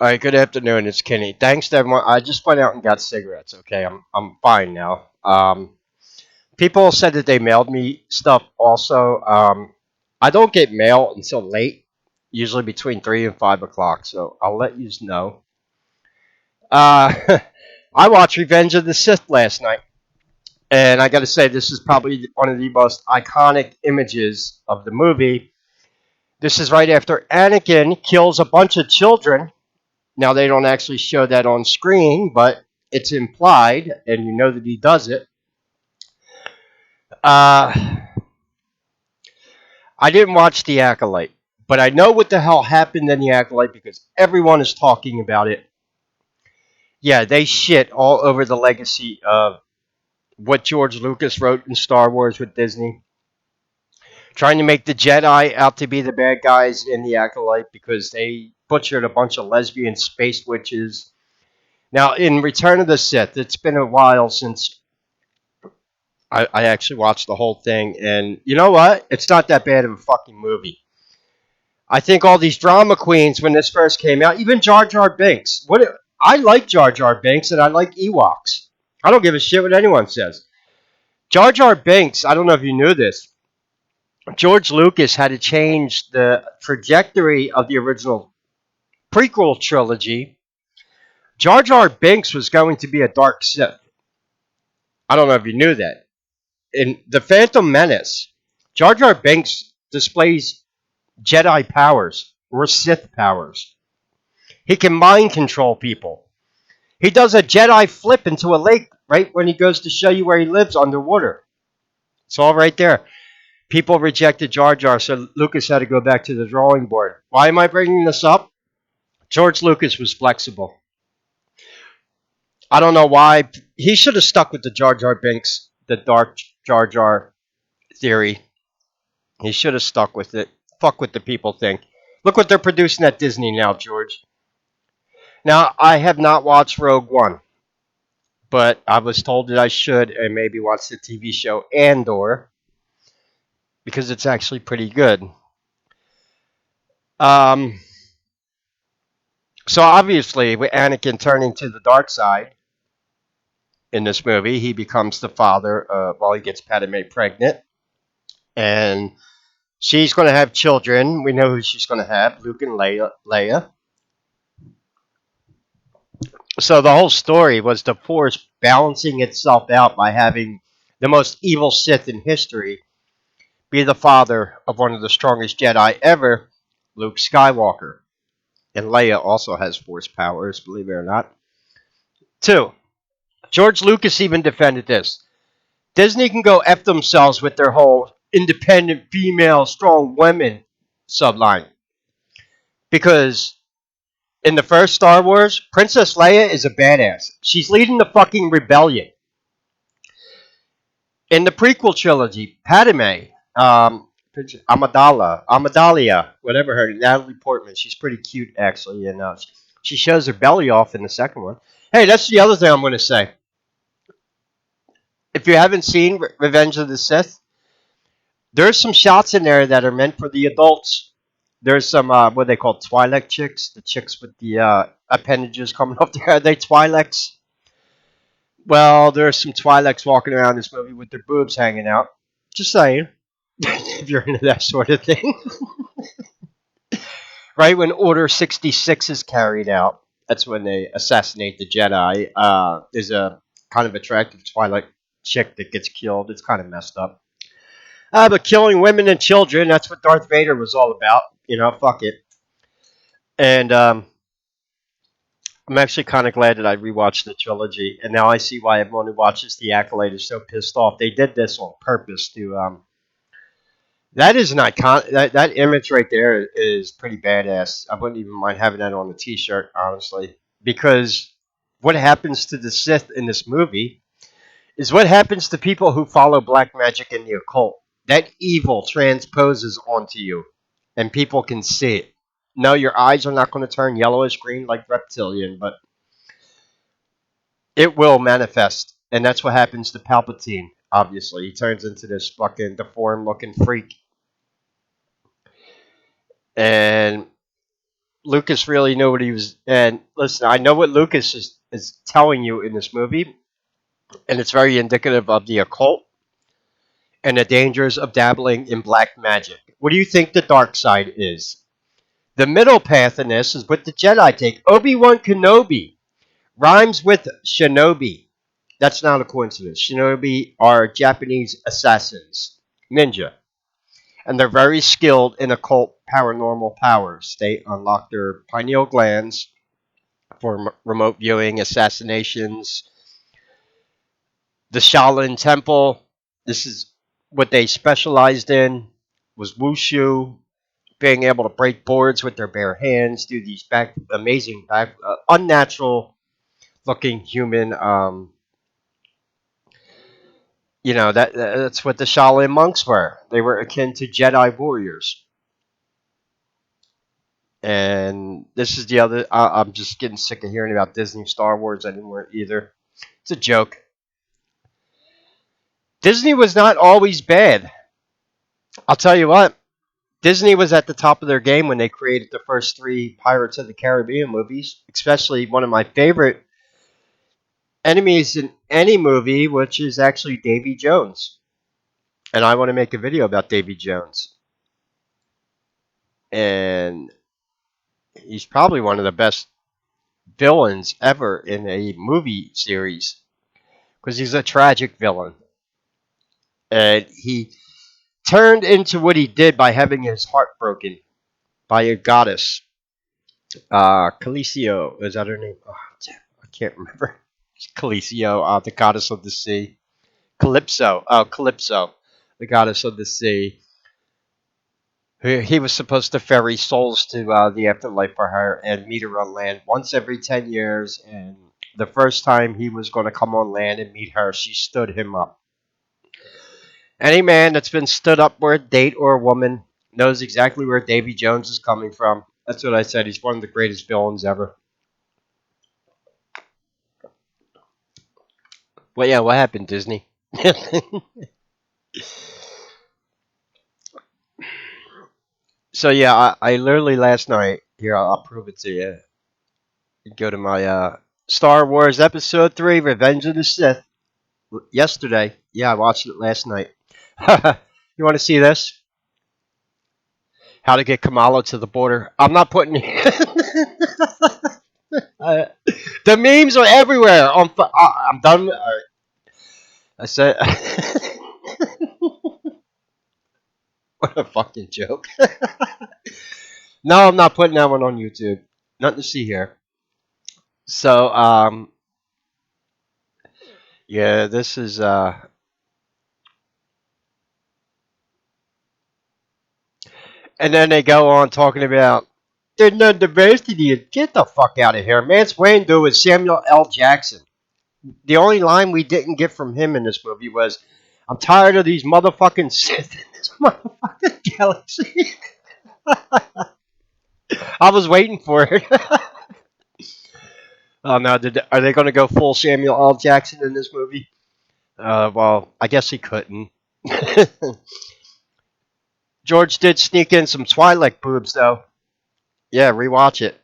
All right, good afternoon. It's Kenny. Thanks to everyone. I just went out and got cigarettes. Okay, I'm fine now. People said that they mailed me stuff. Also, I don't get mail until late, usually between 3 and 5 o'clock. So I'll let you know. Uh, I watched Revenge of the Sith last night, and I got to say this is probably one of the most iconic images of the movie. This is right after Anakin kills a bunch of children. Now they don't actually show that on screen, but it's implied, and you know that he does it. Uh, I didn't watch The Acolyte, but I know what the hell happened in The Acolyte because everyone is talking about it. Yeah, they shit all over the legacy of what George Lucas wrote in Star Wars with Disney, trying to make the Jedi out to be the bad guys in The Acolyte because they butchered a bunch of lesbian space witches. Now, in Return of the Sith, it's been a while since I actually watched the whole thing, and you know what? It's not that bad of a fucking movie. I think all these drama queens, when this first came out, even Jar Jar Binks. I like Jar Jar Binks, and I like Ewoks. I don't give a shit what anyone says. Jar Jar Binks. I don't know if you knew this. George Lucas had to change the trajectory of the original prequel trilogy. Jar Jar Binks was going to be a dark Sith. I don't know if you knew that. In The Phantom Menace, Jar Jar Binks displays Jedi powers or Sith powers. He can mind control people. He does a Jedi flip into a lake right when he goes to show you where he lives underwater. It's all right there. People rejected Jar Jar, so Lucas had to go back to the drawing board. Why am I bringing this up? George Lucas was flexible. I don't know why. He should have stuck with the Jar Jar Binks, the dark Jar Jar theory. He should have stuck with it. Fuck what the people think. Look what they're producing at Disney now, George. Now, I have not watched Rogue One, but I was told that I should and maybe watch the TV show Andor because it's actually pretty good. Um, so obviously, with Anakin turning to the dark side in this movie, he becomes the father. While he gets Padme pregnant, and she's going to have children. We know who she's going to have: Luke and Leia. So the whole story was the Force balancing itself out by having the most evil Sith in history be the father of one of the strongest Jedi ever, Luke Skywalker. And Leia also has Force powers, believe it or not. Two, George Lucas even defended this. Disney can go F themselves with their whole independent female strong women subline. Because in the first Star Wars, Princess Leia is a badass. She's leading the fucking rebellion. In the prequel trilogy, Padme, Amadalia, whatever her, Natalie Portman, she's pretty cute actually, and she shows her belly off in the second one. Hey, that's the other thing I'm going to say. If you haven't seen Revenge of the Sith, there's some shots in there that are meant for the adults. There's some what they call Twi'lek chicks, the chicks with the appendages coming up there. Are they Twi'leks? Well, there's some Twi'leks walking around this movie with their boobs hanging out. Just saying, if you're into that sort of thing. Right when Order 66 is carried out, that's when they assassinate the Jedi. There's a kind of attractive Twi'lek chick that gets killed. It's kind of messed up. But killing women and children, that's what Darth Vader was all about. You know, fuck it. And I'm actually kind of glad that I rewatched the trilogy, and now I see why everyone who watches The Acolyte is so pissed off. They did this on purpose to. That is an icon. That image right there is pretty badass. I wouldn't even mind having that on a T-shirt, honestly, because what happens to the Sith in this movie is what happens to people who follow black magic and the occult. That evil transposes onto you, and people can see it. No, your eyes are not going to turn yellowish green like reptilian, but it will manifest, and that's what happens to Palpatine. Obviously, he turns into this fucking deformed-looking freak, and Lucas really knew what he was. And listen, I know what Lucas is telling you in this movie, and it's very indicative of the occult and the dangers of dabbling in black magic. What do you think the dark side is? The middle path in this is what the Jedi take. Obi-Wan Kenobi rhymes with shinobi. That's not a coincidence. Shinobi are Japanese assassins, ninja, and they're very skilled in occult paranormal powers. They unlock their pineal glands for remote viewing, assassinations. The Shaolin Temple, this is what they specialized in, was wushu, being able to break boards with their bare hands, do these amazing unnatural looking human. That's what the Shaolin monks were. They were akin to Jedi warriors. And this is the other. I'm just getting sick of hearing about Disney Star Wars anymore either. It's a joke. Disney was not always bad. I'll tell you what. Disney was at the top of their game when they created the first three Pirates of the Caribbean movies, especially one of my favorite enemies in any movie, which is actually Davy Jones. And I want to make a video about Davy Jones. And he's probably one of the best villains ever in a movie series because he's a tragic villain. And he turned into what he did by having his heart broken by a goddess. Calicio, is that her name? Oh, I can't remember. Calicio, the goddess of the sea. Calypso, Calypso, the goddess of the sea. He was supposed to ferry souls to the afterlife for her and meet her on land once every 10 years. And the first time he was going to come on land and meet her, she stood him up. Any man that's been stood up for a date or a woman knows exactly where Davy Jones is coming from. That's what I said. He's one of the greatest villains ever. Well, yeah, what happened, Disney? So, yeah, I literally last night, here, I'll prove it to you. Go to my Star Wars Episode 3, Revenge of the Sith. Yesterday. Yeah, I watched it last night. You want to see this? How to get Kamala to the border. I'm not putting. The memes are everywhere. I'm done. I said. What a fucking joke. No, I'm not putting that one on YouTube. Nothing to see here. So, yeah, this is and then they go on talking about there's no diversity. Get the fuck out of here. Mance Windu is Samuel L. Jackson. The only line we didn't get from him in this movie was, "I'm tired of these motherfucking Sith in this motherfucking galaxy." I was waiting for it. Oh no! Are they going to go full Samuel L. Jackson in this movie? Well, I guess he couldn't. George did sneak in some Twi'lek boobs, though. Yeah, rewatch it.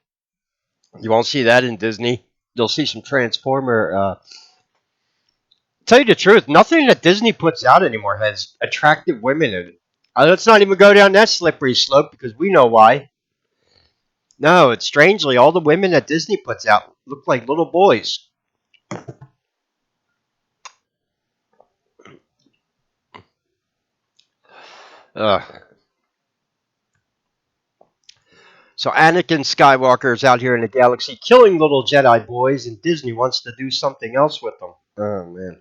You won't see that in Disney. You'll see some Transformer. Tell you the truth, nothing that Disney puts out anymore has attractive women in it. Let's not even go down that slippery slope because we know why. No, it's strangely all the women that Disney puts out look like little boys. Ugh. So Anakin Skywalker is out here in the galaxy killing little Jedi boys, and Disney wants to do something else with them. Oh man.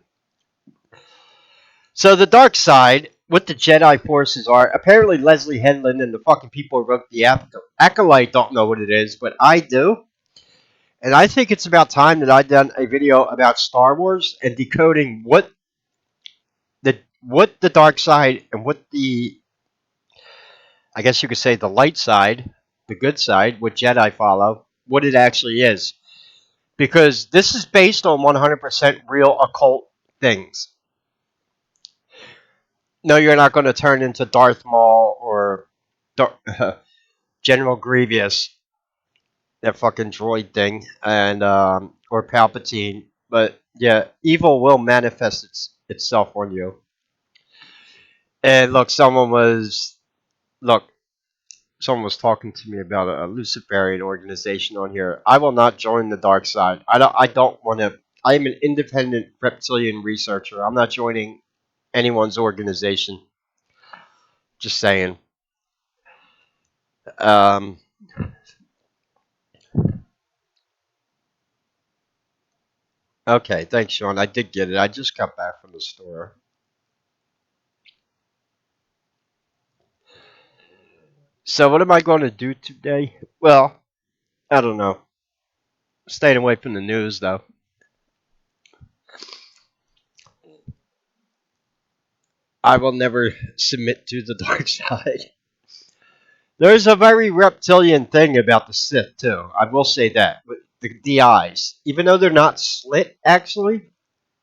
So the dark side, what the Jedi forces are, apparently Leslie Headland and the fucking people who wrote the Acolyte don't know what it is, but I do. And I think it's about time that I'd done a video about Star Wars and decoding what the dark side and what the, I guess you could say, the light side, the good side, what Jedi follow, what it actually is. Because this is based on 100% real occult things. No, you're not going to turn into Darth Maul or General Grievous. that fucking droid thing, and or Palpatine. But yeah, evil will manifest itself on you. And look, someone was talking to me about a Luciferian organization on here. I will not join the dark side. I don't want to. I am an independent reptilian researcher. I'm not joining anyone's organization. Just saying. Um, okay, thanks, Sean. I did get it. I just got back from the store. So what am I going to do today? Well, I don't know. Staying away from the news, though. I will never submit to the dark side. There's a very reptilian thing about the Sith, too. I will say that. But the eyes, even though they're not slit, actually,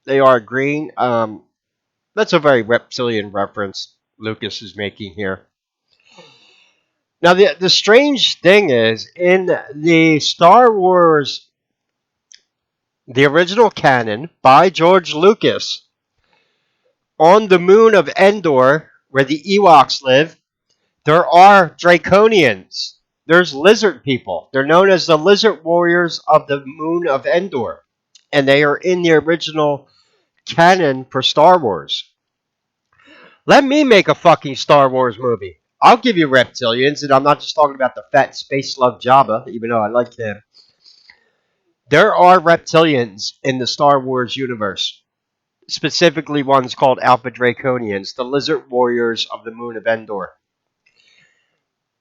they are green. That's a very reptilian reference Lucas is making here. Now, the strange thing is, in the Star Wars, the original canon by George Lucas, on the moon of Endor, where the Ewoks live, there are Draconians. There's lizard people. They're known as the lizard warriors of the moon of Endor. And they are in the original canon for Star Wars. Let me make a fucking Star Wars movie. I'll give you reptilians, and I'm not just talking about the fat space slug Jabba, even though I like him. There are reptilians in the Star Wars universe. Specifically ones called Alpha Draconians, the lizard warriors of the moon of Endor.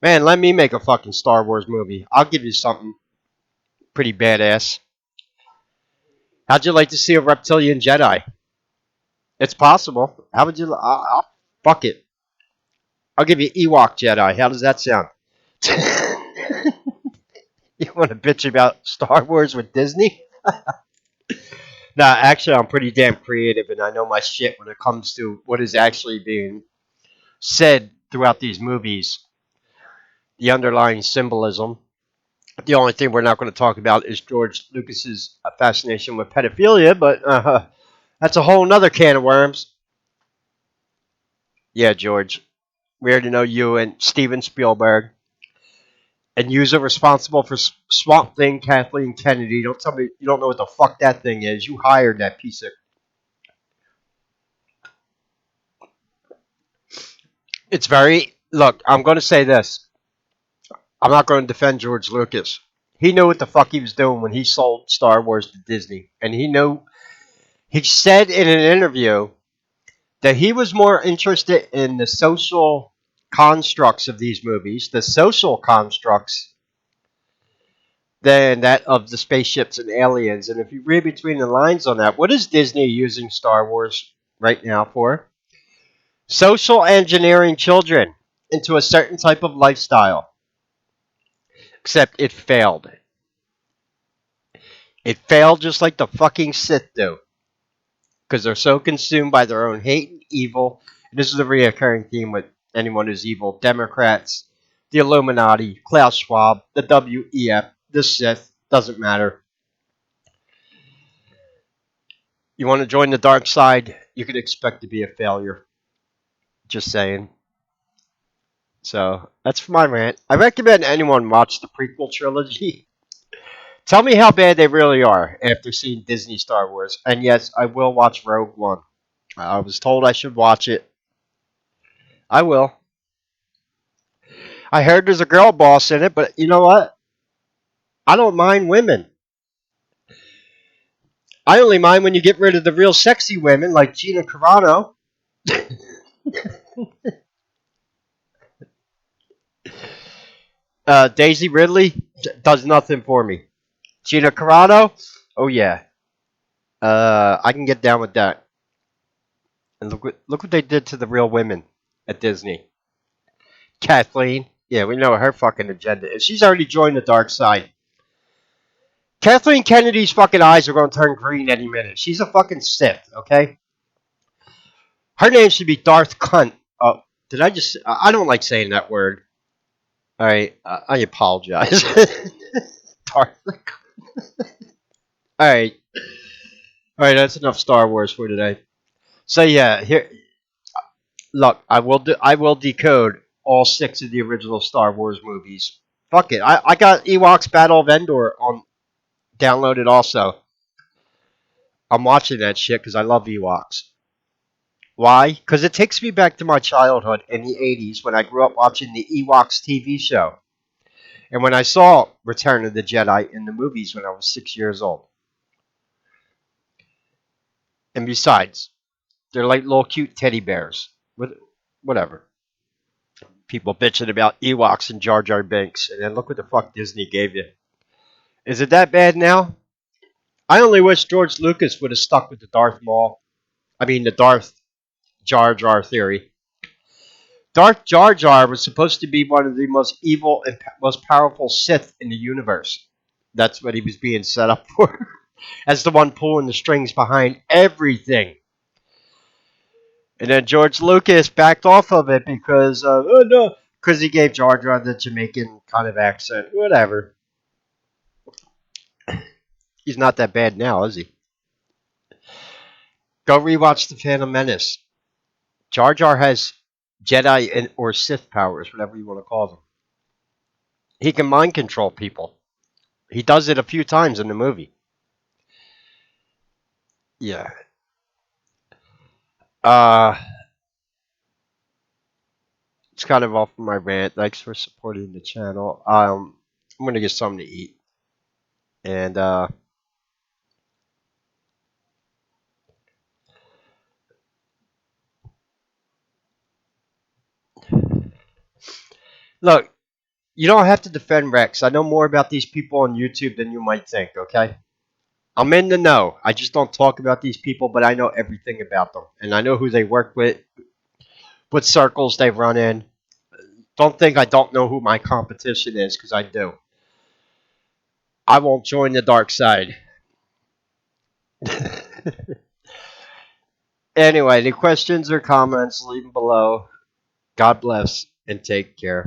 Man, let me make a fucking Star Wars movie. I'll give you something pretty badass. How'd you like to see a reptilian Jedi? It's possible. How would you? Fuck it. I'll give you Ewok Jedi. How does that sound? You want to bitch about Star Wars with Disney? Nah, actually, I'm pretty damn creative, and I know my shit when it comes to what is actually being said throughout these movies. The underlying symbolism. The only thing we're not going to talk about is George Lucas's fascination with pedophilia, but that's a whole nother can of worms. Yeah, George. We already know you and Steven Spielberg. And you're responsible for Swamp Thing, Kathleen Kennedy. Don't tell me you don't know what the fuck that thing is. You hired that piece of. It's very. Look, I'm going to say this. I'm not going to defend George Lucas. He knew what the fuck he was doing when he sold Star Wars to Disney. And he knew. He said in an interview that he was more interested in the social constructs of these movies, the social constructs, than that of the spaceships and aliens. And if you read between the lines on that, what is Disney using Star Wars right now for? Social engineering children into a certain type of lifestyle. Except it failed. It failed just like the fucking Sith do. Because they're so consumed by their own hate and evil. And this is a reoccurring theme with anyone who's evil. Democrats, the Illuminati, Klaus Schwab, the WEF, the Sith. Doesn't matter. You want to join the dark side, you could expect to be a failure. Just saying. So, that's my rant. I recommend anyone watch the prequel trilogy. Tell me how bad they really are after seeing Disney Star Wars. And yes, I will watch Rogue One. I was told I should watch it. I will. I heard there's a girl boss in it, but you know what? I don't mind women. I only mind when you get rid of the real sexy women like Gina Carano. Daisy Ridley does nothing for me. Gina Carano, oh yeah, I can get down with that. And look what they did to the real women at Disney. Kathleen, yeah, we know what her fucking agenda is. She's already joined the dark side. Kathleen Kennedy's fucking eyes are going to turn green any minute. She's a fucking Sith, okay? Her name should be Darth Cunt. Oh, did I just? I don't like saying that word. All right, I apologize. Star. All right, all right. That's enough Star Wars for today. So yeah, here. Look, I will decode all six of the original Star Wars movies. Fuck it. I got Ewoks Battle of Endor on downloaded also. I'm watching that shit because I love Ewoks. Why? Because it takes me back to my childhood in the 80s when I grew up watching the Ewoks TV show. And when I saw Return of the Jedi in the movies when I was 6 years old. And besides, they're like little cute teddy bears. With whatever. People bitching about Ewoks and Jar Jar Binks. And then look what the fuck Disney gave you. Is it that bad now? I only wish George Lucas would have stuck with the Darth Maul. I mean, the Darth Jar Jar theory. Darth Jar Jar was supposed to be one of the most evil and most powerful Sith in the universe. That's what he was being set up for. As the one pulling the strings behind everything. And then George Lucas backed off of it because, oh no, because he gave Jar Jar the Jamaican kind of accent. Whatever. He's not that bad now, is he? Go rewatch The Phantom Menace. Jar Jar has Jedi and, or Sith powers, whatever you want to call them. He can mind control people. He does it a few times in the movie. Yeah. Uh, it's kind of off my rant. Thanks for supporting the channel. I'm gonna get something to eat, and look, you don't have to defend Rex. I know more about these people on YouTube than you might think. Okay, I'm in the know. I just don't talk about these people, but I know everything about them, and I know who they work with, what circles they run in. Don't think I don't know who my competition is, because I do. I won't join the dark side. Anyway, any questions or comments, leave them below. God bless and take care.